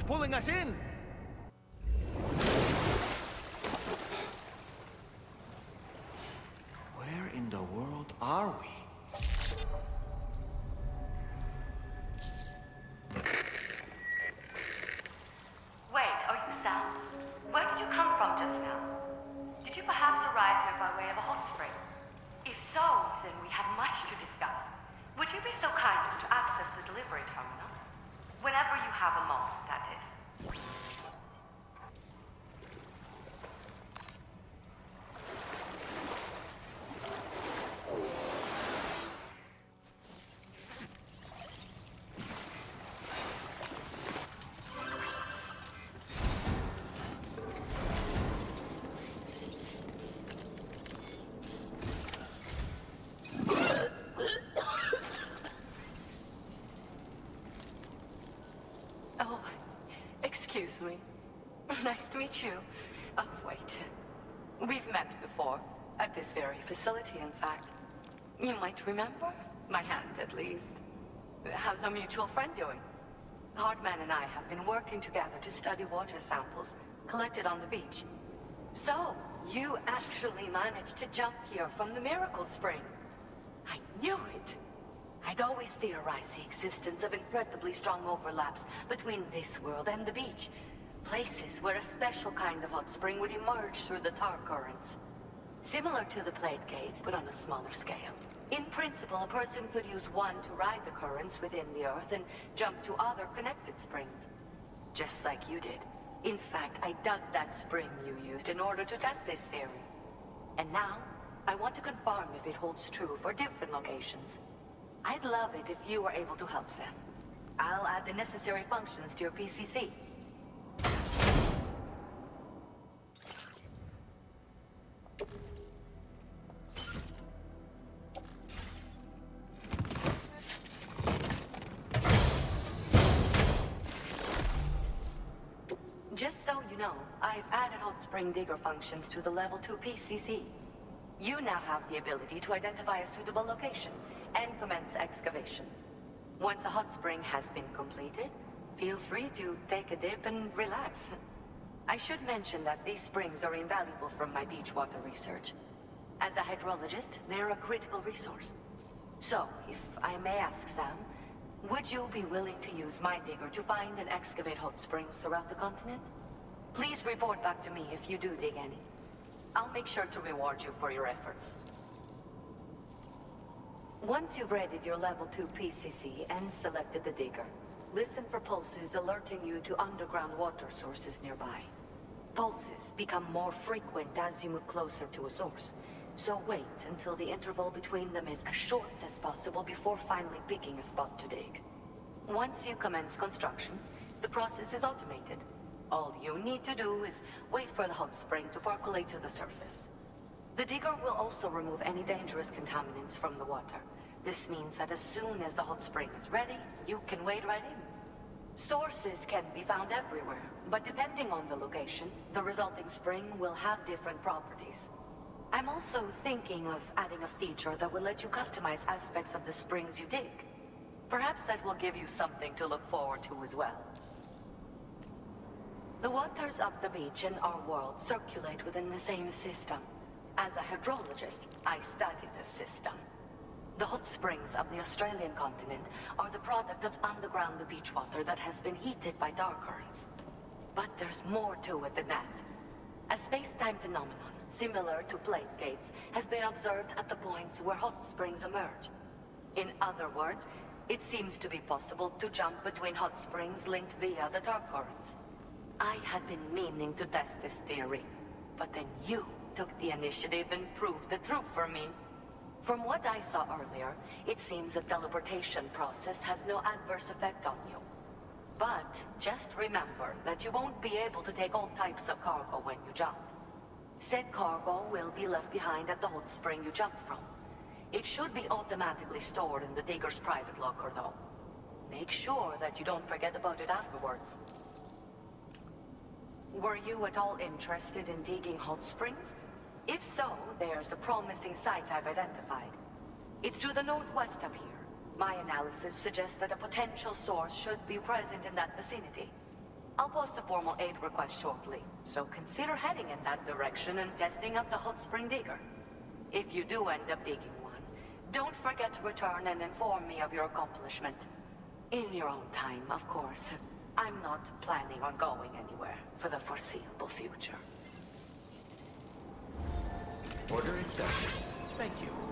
What's pulling us in? Where in the world are we? Wait, are you Sam? Where did you come from just now? Did you perhaps arrive here by way of a hot spring? If so, then we have much to discuss. Would you be so kind as to access the delivery terminal? Whenever you have a moment, that is. Oh, excuse me. Nice to meet you. Oh, wait. We've met before. At this very facility, in fact. You might remember? My hand, at least. How's our mutual friend doing? Hardman and I have been working together to study water samples collected on the beach. So, you actually managed to jump here from the Miracle Spring. I knew it! I'd always theorized the existence of incredibly strong overlaps between this world and the beach. Places where a special kind of hot spring would emerge through the tar currents. Similar to the plate gates, but on a smaller scale. In principle, a person could use one to ride the currents within the Earth and jump to other connected springs. Just like you did. In fact, I dug that spring you used in order to test this theory. And now, I want to confirm if it holds true for different locations. I'd love it if you were able to help, Sam. I'll add the necessary functions to your PCC. Just so you know, I've added hot spring digger functions to the level 2 PCC. You now have the ability to identify a suitable location and commence excavation. Once a hot spring has been completed, feel free to take a dip and relax. I should mention that these springs are invaluable from my beach water research. As a hydrologist, they're a critical resource. So, if I may ask, Sam, would you be willing to use my digger to find and excavate hot springs throughout the continent? Please report back to me if you do dig any. I'll make sure to reward you for your efforts. Once you've readied your level 2 PCC and selected the digger, listen for pulses alerting you to underground water sources nearby. Pulses become more frequent as you move closer to a source, so wait until the interval between them is as short as possible before finally picking a spot to dig. Once you commence construction, the process is automated. All you need to do is wait for the hot spring to percolate to the surface. The digger will also remove any dangerous contaminants from the water. This means that as soon as the hot spring is ready, you can wade right in. Sources can be found everywhere, but depending on the location, the resulting spring will have different properties. I'm also thinking of adding a feature that will let you customize aspects of the springs you dig. Perhaps that will give you something to look forward to as well. The waters of the beach and our world circulate within the same system. As a hydrologist, I study this system. The hot springs of the Australian continent are the product of underground beach water that has been heated by tar currents. But there's more to it than that. A space-time phenomenon, similar to plate gates, has been observed at the points where hot springs emerge. In other words, it seems to be possible to jump between hot springs linked via the tar currents. I had been meaning to test this theory, but then you took the initiative and proved the truth for me. From what I saw earlier, it seems the teleportation process has no adverse effect on you. But just remember that you won't be able to take all types of cargo when you jump. Said cargo will be left behind at the hot spring you jumped from. It should be automatically stored in the digger's private locker, though. Make sure that you don't forget about it afterwards. Were you at all interested in digging hot springs? If so, there's a promising site I've identified. It's to the northwest of here. My analysis suggests that a potential source should be present in that vicinity. I'll post a formal aid request shortly, so consider heading in that direction and testing out the hot spring digger. If you do end up digging one, don't forget to return and inform me of your accomplishment. In your own time, of course. I'm not planning on going anywhere for the foreseeable future. Order accepted. Thank you.